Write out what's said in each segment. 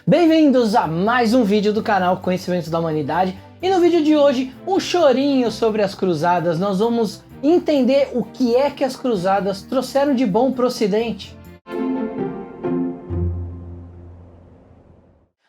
Bem-vindos a mais um vídeo do canal Conhecimentos da Humanidade. E no vídeo de hoje, um chorinho sobre as cruzadas. Nós vamos entender o que é que as cruzadas trouxeram de bom para o Ocidente.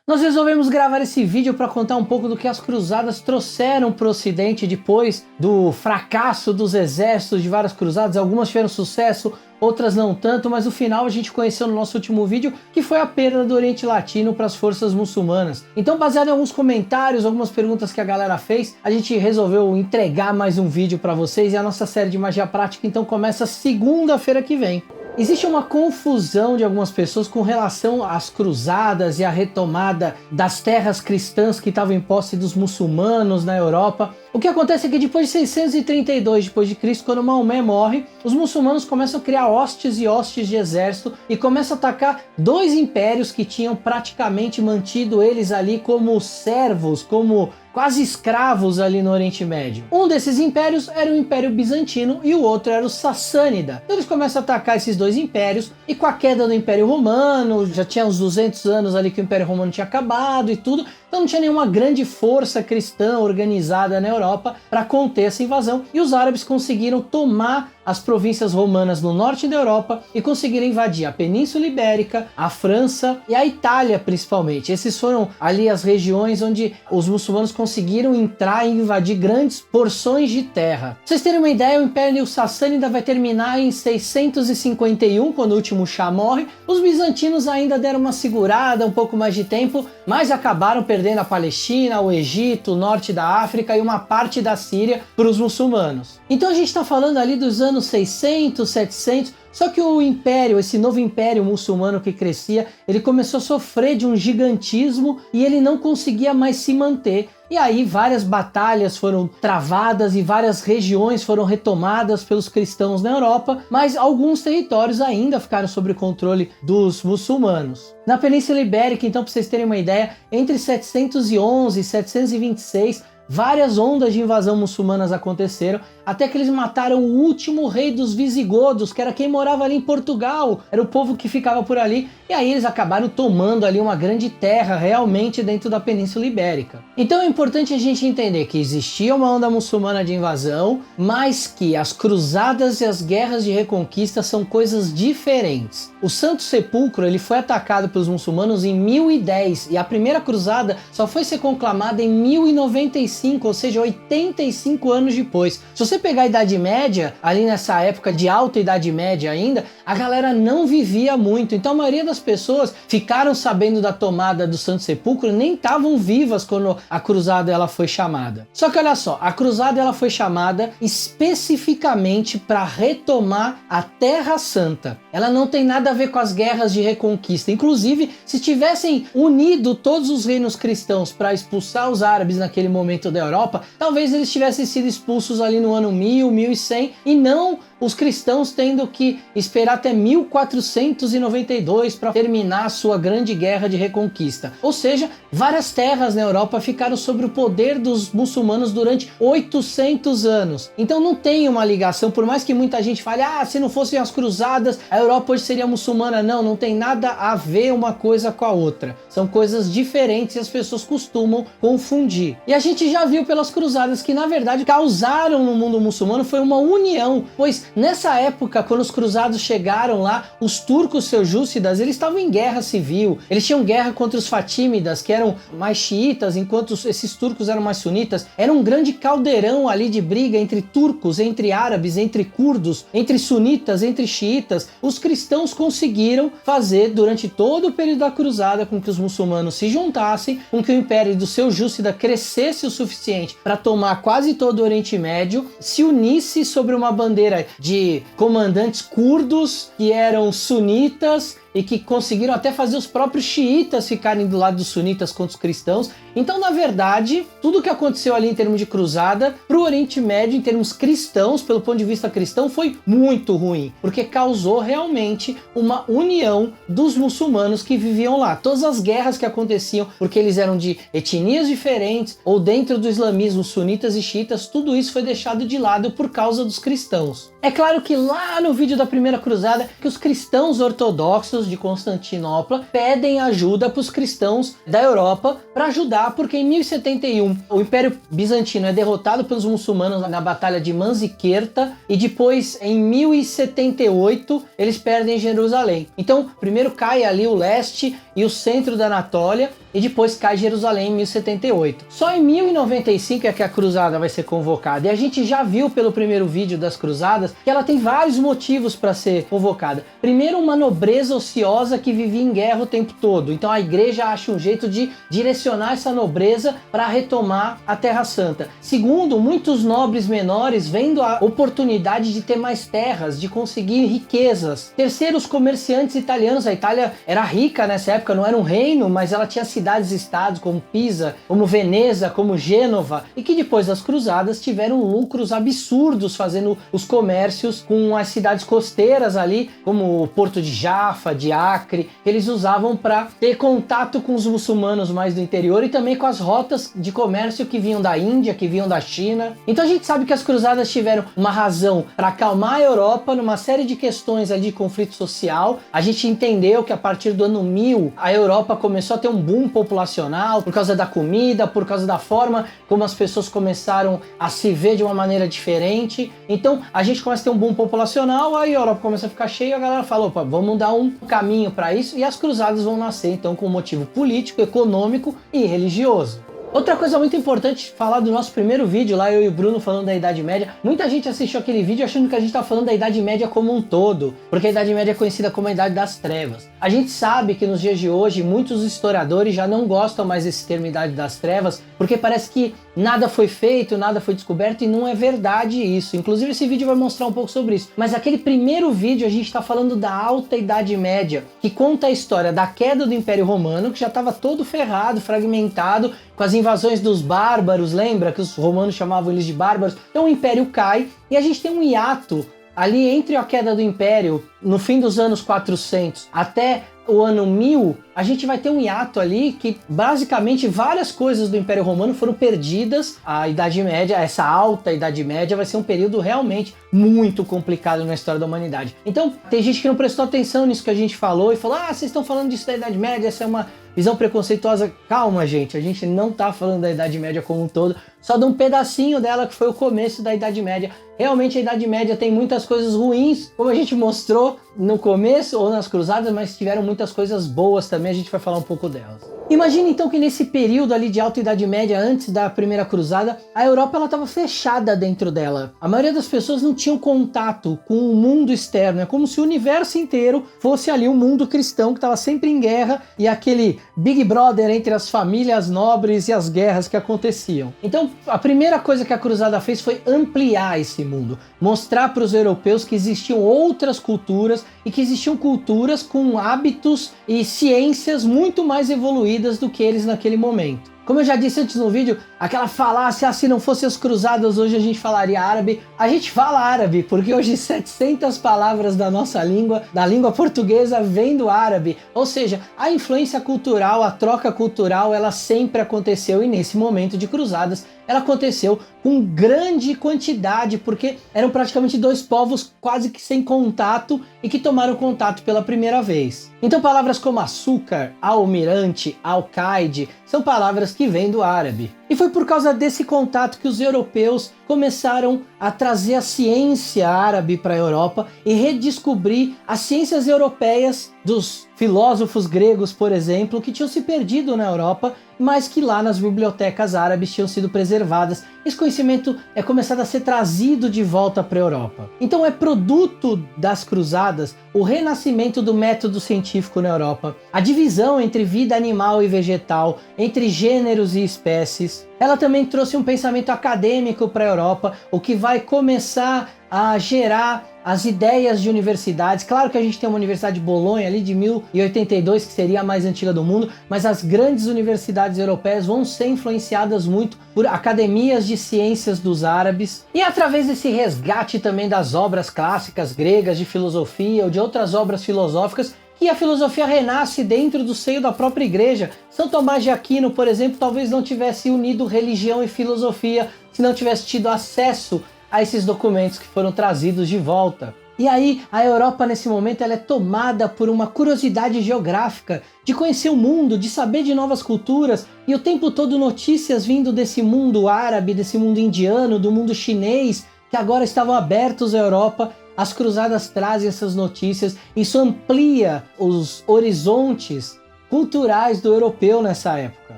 Nós resolvemos gravar esse vídeo para contar um pouco do que as cruzadas trouxeram para o Ocidente depois do fracasso dos exércitos de várias cruzadas. Algumas tiveram sucesso, outras não tanto, mas o final a gente conheceu no nosso último vídeo, que foi a perda do Oriente Latino para as forças muçulmanas. Então, baseado em alguns comentários, algumas perguntas que a galera fez, a gente resolveu entregar mais um vídeo para vocês e a nossa série de magia prática então começa segunda-feira que vem. Existe uma confusão de algumas pessoas com relação às cruzadas e à retomada das terras cristãs que estavam em posse dos muçulmanos na Europa. O que acontece é que depois de 632 d.C., quando Maomé morre, os muçulmanos começam a criar hostes e hostes de exército e começam a atacar dois impérios que tinham praticamente mantido eles ali como servos, como quase escravos ali no Oriente Médio. Um desses impérios era o Império Bizantino e o outro era o Sassânida. Então eles começam a atacar esses dois impérios e com a queda do Império Romano, já tinha uns 200 anos ali que o Império Romano tinha acabado e tudo, então não tinha nenhuma grande força cristã organizada na Europa para conter essa invasão e os árabes conseguiram tomar as províncias romanas no norte da Europa e conseguiram invadir a Península Ibérica, a França e a Itália principalmente. Esses foram ali as regiões onde os muçulmanos conseguiram entrar e invadir grandes porções de terra. Pra vocês terem uma ideia, o Império Sassânida vai terminar em 651, quando o último Shah morre. Os bizantinos ainda deram uma segurada, um pouco mais de tempo, mas acabaram perdendo a Palestina, o Egito, o norte da África e uma parte da Síria para os muçulmanos. Então a gente está falando ali dos anos 600, 700, só que o império, esse novo império muçulmano que crescia, ele começou a sofrer de um gigantismo e ele não conseguia mais se manter. E aí várias batalhas foram travadas e várias regiões foram retomadas pelos cristãos na Europa, mas alguns territórios ainda ficaram sob o controle dos muçulmanos. Na Península Ibérica, então, para vocês terem uma ideia, entre 711 e 726, várias ondas de invasão muçulmanas aconteceram, até que eles mataram o último rei dos visigodos, que era quem morava ali em Portugal, era o povo que ficava por ali, e aí eles acabaram tomando ali uma grande terra realmente dentro da Península Ibérica. Então é importante a gente entender que existia uma onda muçulmana de invasão, mas que as cruzadas e as guerras de reconquista são coisas diferentes. O Santo Sepulcro ele foi atacado pelos muçulmanos em 1010 e a primeira cruzada só foi ser conclamada em 1095, ou seja, 85 anos depois. Se você pegar a Idade Média, ali nessa época de alta Idade Média ainda, a galera não vivia muito, então a maioria das pessoas ficaram sabendo da tomada do Santo Sepulcro, nem estavam vivas quando a cruzada ela foi chamada. Só que olha só, a cruzada ela foi chamada especificamente para retomar a Terra Santa. Ela não tem nada a ver com as guerras de reconquista. Inclusive, se tivessem unido todos os reinos cristãos para expulsar os árabes naquele momento da Europa, talvez eles tivessem sido expulsos ali no ano 1000, 1100 e não os cristãos tendo que esperar até 1492 para terminar a sua grande guerra de reconquista. Ou seja, várias terras na Europa ficaram sob o poder dos muçulmanos durante 800 anos. Então não tem uma ligação, por mais que muita gente fale, se não fossem as cruzadas, a Europa hoje seria muçulmana. Não tem nada a ver uma coisa com a outra. São coisas diferentes e as pessoas costumam confundir. E a gente já viu pelas cruzadas que, na verdade, causaram no mundo muçulmano foi uma união, pois nessa época, quando os cruzados chegaram lá, os turcos seljúcidas, eles estavam em guerra civil. Eles tinham guerra contra os fatímidas, que eram mais xiitas, enquanto esses turcos eram mais sunitas. Era um grande caldeirão ali de briga entre turcos, entre árabes, entre curdos, entre sunitas, entre xiitas. Os cristãos conseguiram fazer, durante todo o período da cruzada, com que os muçulmanos se juntassem, com que o império do seljúcida crescesse o suficiente para tomar quase todo o Oriente Médio, se unisse sobre uma bandeira de comandantes curdos que eram sunitas e que conseguiram até fazer os próprios xiitas ficarem do lado dos sunitas contra os cristãos. Então, na verdade, tudo que aconteceu ali em termos de cruzada, para o Oriente Médio, em termos cristãos, pelo ponto de vista cristão, foi muito ruim, porque causou realmente uma união dos muçulmanos que viviam lá. Todas as guerras que aconteciam, porque eles eram de etnias diferentes, ou dentro do islamismo, sunitas e xiitas, tudo isso foi deixado de lado por causa dos cristãos. É claro que lá no vídeo da primeira cruzada, que os cristãos ortodoxos bispos de Constantinopla pedem ajuda para os cristãos da Europa para ajudar, porque em 1071 o Império Bizantino é derrotado pelos muçulmanos na Batalha de Manzikert e depois em 1078 eles perdem Jerusalém. Então primeiro cai ali o leste e o centro da Anatólia e depois cai Jerusalém em 1078. Só em 1095 é que a cruzada vai ser convocada, e a gente já viu pelo primeiro vídeo das cruzadas que ela tem vários motivos para ser convocada. Primeiro, uma nobreza ociosa que vivia em guerra o tempo todo, então a igreja acha um jeito de direcionar essa nobreza para retomar a Terra Santa. Segundo, muitos nobres menores vendo a oportunidade de ter mais terras, de conseguir riquezas. Terceiro, os comerciantes italianos. A Itália era rica nessa época, não era um reino, mas ela tinha cidades-estados como Pisa, como Veneza, como Gênova, e que depois das cruzadas tiveram lucros absurdos fazendo os comércios com as cidades costeiras ali, como o Porto de Jaffa, de Acre, que eles usavam para ter contato com os muçulmanos mais do interior e também com as rotas de comércio que vinham da Índia, que vinham da China. Então a gente sabe que as cruzadas tiveram uma razão para acalmar a Europa numa série de questões ali de conflito social. A gente entendeu que a partir do ano 1000 a Europa começou a ter um boom populacional por causa da comida, por causa da forma como as pessoas começaram a se ver de uma maneira diferente. Então a gente começa a ter um boom populacional, aí a Europa começa a ficar cheia e a galera fala, opa, vamos dar um caminho para isso, e as cruzadas vão nascer então com motivo político, econômico e religioso. Outra coisa muito importante falar do nosso primeiro vídeo, lá eu e o Bruno falando da Idade Média. Muita gente assistiu aquele vídeo achando que a gente tá falando da Idade Média como um todo, porque a Idade Média é conhecida como a Idade das Trevas. A gente sabe que nos dias de hoje muitos historiadores já não gostam mais desse termo Idade das Trevas, porque parece que nada foi feito, nada foi descoberto, e não é verdade isso. Inclusive esse vídeo vai mostrar um pouco sobre isso. Mas aquele primeiro vídeo a gente tá falando da Alta Idade Média, que conta a história da queda do Império Romano, que já estava todo ferrado, fragmentado, com as invasões dos bárbaros, lembra que os romanos chamavam eles de bárbaros? Então o Império cai e a gente tem um hiato ali entre a queda do Império, no fim dos anos 400 até o ano 1000, a gente vai ter um hiato ali que basicamente várias coisas do Império Romano foram perdidas. A Idade Média, essa Alta Idade Média, vai ser um período realmente muito complicado na história da humanidade. Então tem gente que não prestou atenção nisso que a gente falou e falou, vocês estão falando disso da Idade Média, essa é uma visão preconceituosa. Calma, gente, a gente não tá falando da Idade Média como um todo, só de um pedacinho dela que foi o começo da Idade Média. Realmente a Idade Média tem muitas coisas ruins, como a gente mostrou no começo ou nas cruzadas, mas tiveram muitas coisas boas também, a gente vai falar um pouco delas. Imagina então que nesse período ali de Alta Idade Média, antes da primeira cruzada, a Europa ela estava fechada dentro dela. A maioria das pessoas não tinham contato com o mundo externo, é como se o universo inteiro fosse ali um mundo cristão que estava sempre em guerra, e aquele Big Brother entre as famílias nobres e as guerras que aconteciam. Então a primeira coisa que a cruzada fez foi ampliar esse mundo, mostrar para os europeus que existiam outras culturas e que existiam culturas com hábitos e ciências muito mais evoluídas do que eles naquele momento. Como eu já disse antes no vídeo, aquela falácia, se não fossem as cruzadas hoje a gente falaria árabe. A gente fala árabe porque hoje 700 palavras da nossa língua, da língua portuguesa, vem do árabe. Ou seja, a influência cultural, a troca cultural, ela sempre aconteceu, e nesse momento de cruzadas ela aconteceu com grande quantidade, porque eram praticamente dois povos quase que sem contato e que tomaram contato pela primeira vez. Então palavras como açúcar, almirante, alcaide, são palavras que vêm do árabe. E foi por causa desse contato que os europeus começaram a trazer a ciência árabe para a Europa e redescobrir as ciências europeias dos filósofos gregos, por exemplo, que tinham se perdido na Europa, mas que lá nas bibliotecas árabes tinham sido preservadas. Esse conhecimento é começado a ser trazido de volta para a Europa. Então é produto das cruzadas o renascimento do método científico na Europa, a divisão entre vida animal e vegetal, entre gêneros e espécies. Ela também trouxe um pensamento acadêmico para a Europa, o que vai começar a gerar as ideias de universidades. Claro que a gente tem uma Universidade de Bolonha ali de 1082, que seria a mais antiga do mundo, mas as grandes universidades europeias vão ser influenciadas muito por academias de ciências dos árabes, e através desse resgate também das obras clássicas gregas de filosofia ou de outras obras filosóficas, que a filosofia renasce dentro do seio da própria igreja. São Tomás de Aquino, por exemplo, talvez não tivesse unido religião e filosofia se não tivesse tido acesso a esses documentos que foram trazidos de volta. E aí a Europa nesse momento ela é tomada por uma curiosidade geográfica, de conhecer o mundo, de saber de novas culturas, e o tempo todo notícias vindo desse mundo árabe, desse mundo indiano, do mundo chinês, que agora estavam abertos à Europa. As cruzadas trazem essas notícias, isso amplia os horizontes culturais do europeu nessa época.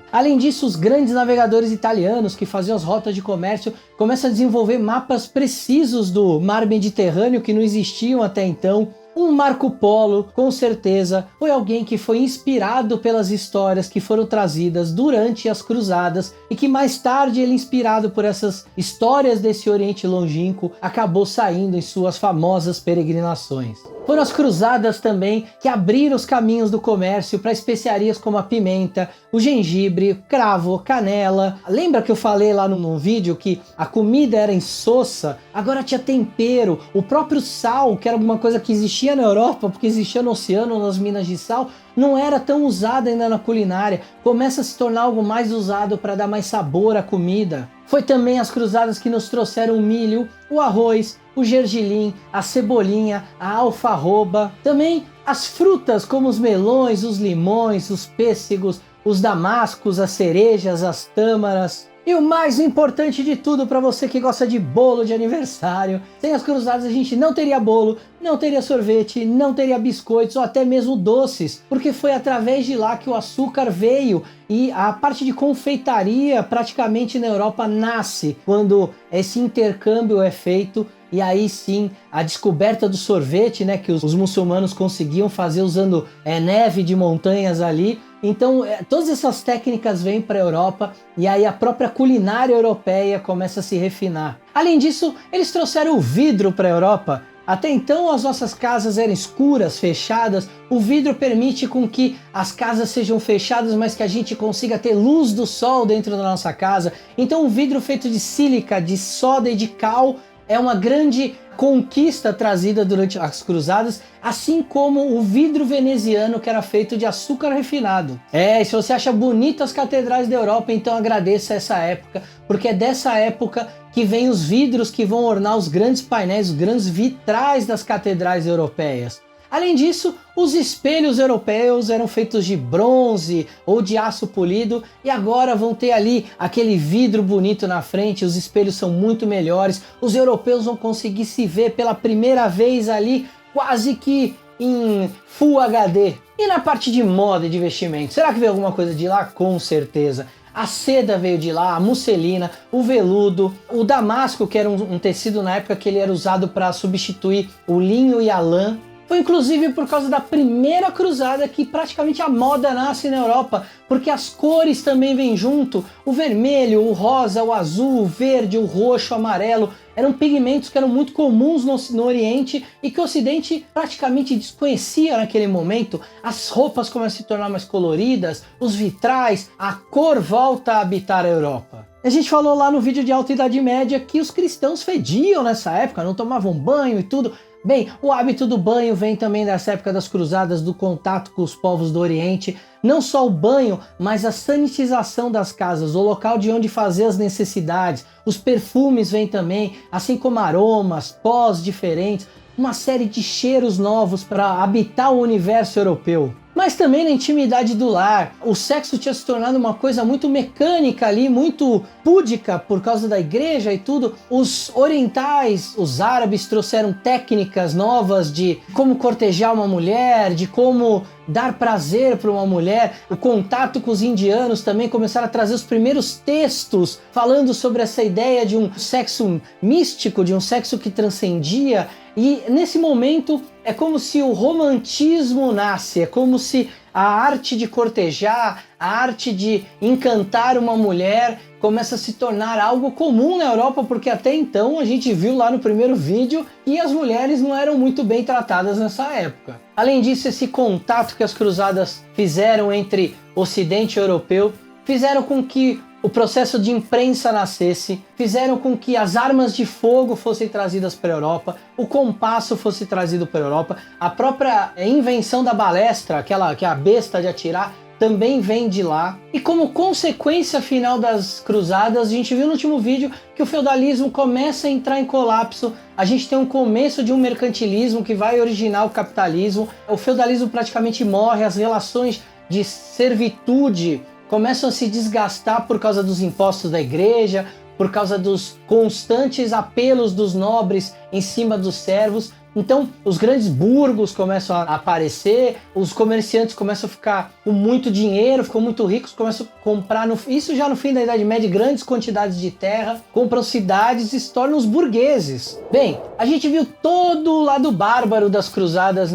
Além disso, os grandes navegadores italianos que faziam as rotas de comércio começam a desenvolver mapas precisos do mar Mediterrâneo que não existiam até então. Um Marco Polo, com certeza, foi alguém que foi inspirado pelas histórias que foram trazidas durante as cruzadas e que mais tarde ele, inspirado por essas histórias desse Oriente longínquo, acabou saindo em suas famosas peregrinações. Foram as cruzadas também que abriram os caminhos do comércio para especiarias como a pimenta, o gengibre, o cravo, canela. Lembra que eu falei lá no vídeo que a comida era insossa? Agora tinha tempero, o próprio sal, que era alguma coisa que existia na Europa, porque existia no oceano, nas minas de sal, não era tão usado ainda na culinária. Começa a se tornar algo mais usado para dar mais sabor à comida. Foi também as cruzadas que nos trouxeram o milho, o arroz, o gergelim, a cebolinha, a alfarroba. Também as frutas como os melões, os limões, os pêssegos, os damascos, as cerejas, as tâmaras. E o mais importante de tudo para você que gosta de bolo de aniversário, sem as cruzadas a gente não teria bolo, não teria sorvete, não teria biscoitos ou até mesmo doces, porque foi através de lá que o açúcar veio e a parte de confeitaria praticamente na Europa nasce quando esse intercâmbio é feito. E aí sim, a descoberta do sorvete, né, que os muçulmanos conseguiam fazer usando neve de montanhas ali. Então, todas essas técnicas vêm para a Europa e aí a própria culinária europeia começa a se refinar. Além disso, eles trouxeram o vidro para a Europa. Até então as nossas casas eram escuras, fechadas. O vidro permite com que as casas sejam fechadas, mas que a gente consiga ter luz do sol dentro da nossa casa. Então o vidro feito de sílica, de soda e de cal é uma grande conquista trazida durante as cruzadas, assim como o vidro veneziano que era feito de açúcar refinado. E se você acha bonito as catedrais da Europa, então agradeça essa época, porque é dessa época que vem os vidros que vão ornar os grandes painéis, os grandes vitrais das catedrais europeias. Além disso, os espelhos europeus eram feitos de bronze ou de aço polido e agora vão ter ali aquele vidro bonito na frente, os espelhos são muito melhores, os europeus vão conseguir se ver pela primeira vez ali quase que em Full HD. E na parte de moda e de vestimento, será que veio alguma coisa de lá? Com certeza. A seda veio de lá, a musselina, o veludo, o damasco, que era um tecido na época que ele era usado para substituir o linho e a lã. Foi inclusive por causa da primeira cruzada que praticamente a moda nasce na Europa, porque as cores também vêm junto, o vermelho, o rosa, o azul, o verde, o roxo, o amarelo, eram pigmentos que eram muito comuns no Oriente e que o Ocidente praticamente desconhecia naquele momento. As roupas começam a se tornar mais coloridas, os vitrais, a cor volta a habitar a Europa. A gente falou lá no vídeo de Alta Idade Média que os cristãos fediam nessa época, não tomavam banho e tudo. Bem, o hábito do banho vem também dessa época das cruzadas, do contato com os povos do Oriente. Não só o banho, mas a sanitização das casas, o local de onde fazer as necessidades. Os perfumes vêm também, assim como aromas, pós diferentes, uma série de cheiros novos para habitar o universo europeu. Mas também na intimidade do lar, o sexo tinha se tornado uma coisa muito mecânica ali, muito púdica por causa da igreja e tudo. Os orientais, os árabes trouxeram técnicas novas de como cortejar uma mulher, de como dar prazer para uma mulher. O contato com os indianos também começaram a trazer os primeiros textos falando sobre essa ideia de um sexo místico, de um sexo que transcendia. E nesse momento é como se o romantismo nasce, é como se a arte de cortejar, a arte de encantar uma mulher começa a se tornar algo comum na Europa, porque até então a gente viu lá no primeiro vídeo que as mulheres não eram muito bem tratadas nessa época. Além disso, esse contato que as cruzadas fizeram entre Ocidente e Europeu fizeram com que o processo de imprensa nascesse, fizeram com que as armas de fogo fossem trazidas para a Europa, o compasso fosse trazido para a Europa, a própria invenção da balestra, aquela que é a besta de atirar, também vem de lá. E como consequência final das cruzadas, a gente viu no último vídeo que o feudalismo começa a entrar em colapso, a gente tem um começo de um mercantilismo que vai originar o capitalismo, o feudalismo praticamente morre, as relações de servitude começam a se desgastar por causa dos impostos da igreja, por causa dos constantes apelos dos nobres em cima dos servos. Então, os grandes burgos começam a aparecer, os comerciantes começam a ficar com muito dinheiro, ficam muito ricos, começam a comprar, isso já no fim da Idade Média, grandes quantidades de terra, compram cidades e se tornam os burgueses. Bem, a gente viu todo o lado bárbaro das cruzadas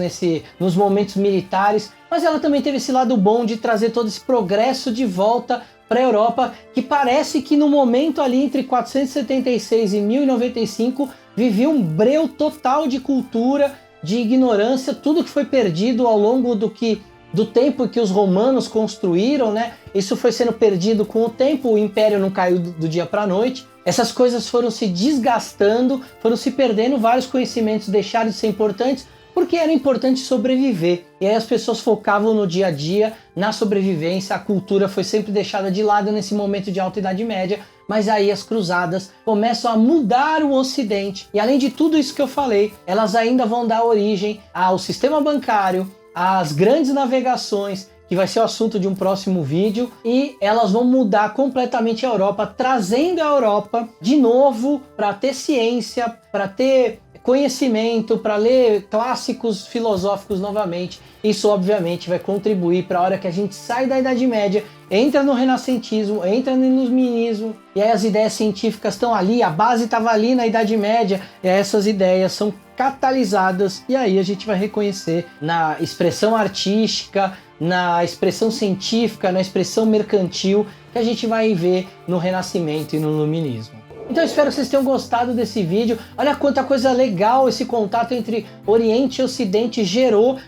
nos momentos militares, mas ela também teve esse lado bom de trazer todo esse progresso de volta para a Europa, que parece que no momento ali entre 476 e 1095 vivia um breu total de cultura, de ignorância, tudo que foi perdido ao longo do tempo que os romanos construíram, né? Isso foi sendo perdido com o tempo, o império não caiu do dia para a noite. Essas coisas foram se desgastando, foram se perdendo, vários conhecimentos deixaram de ser importantes, porque era importante sobreviver. E aí as pessoas focavam no dia a dia, na sobrevivência, a cultura foi sempre deixada de lado nesse momento de Alta Idade Média, mas aí as cruzadas começam a mudar o Ocidente. E além de tudo isso que eu falei, elas ainda vão dar origem ao sistema bancário, às grandes navegações, que vai ser o assunto de um próximo vídeo, e elas vão mudar completamente a Europa, trazendo a Europa de novo para ter ciência, para ter conhecimento, para ler clássicos filosóficos novamente. Isso obviamente vai contribuir para a hora que a gente sai da Idade Média, entra no renascentismo, entra no iluminismo, e aí as ideias científicas estão ali, a base estava ali na Idade Média, e essas ideias são catalisadas, e aí a gente vai reconhecer na expressão artística, na expressão científica, na expressão mercantil, que a gente vai ver no Renascimento e no Iluminismo. Então eu espero que vocês tenham gostado desse vídeo. Olha quanta coisa legal esse contato entre Oriente e Ocidente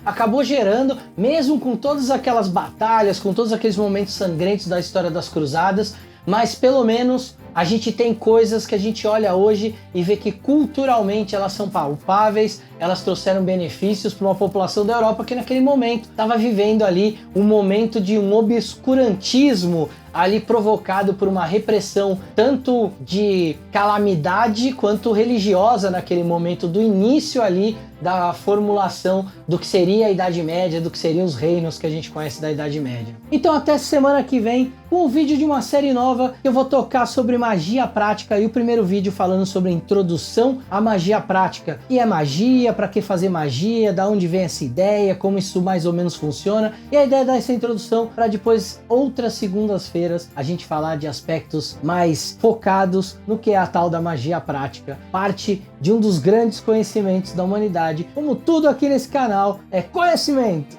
acabou gerando, mesmo com todas aquelas batalhas, com todos aqueles momentos sangrentos da história das cruzadas, mas pelo menos a gente tem coisas que a gente olha hoje e vê que culturalmente elas são palpáveis, elas trouxeram benefícios para uma população da Europa que naquele momento estava vivendo ali um momento de um obscurantismo ali provocado por uma repressão tanto de calamidade quanto religiosa naquele momento do início ali da formulação do que seria a Idade Média, do que seriam os reinos que a gente conhece da Idade Média. Então até semana que vem com um vídeo de uma série nova que eu vou tocar sobre magia prática, e o primeiro vídeo falando sobre a introdução à magia prática. O que é magia, para que fazer magia, da onde vem essa ideia, como isso mais ou menos funciona, e a ideia dessa introdução para depois outras segundas-feiras a gente falar de aspectos mais focados no que é a tal da magia prática, parte de um dos grandes conhecimentos da humanidade, como tudo aqui nesse canal é conhecimento.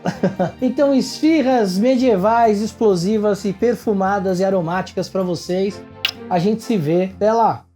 Então esfirras medievais, explosivas e perfumadas e aromáticas para vocês. A gente se vê, até lá!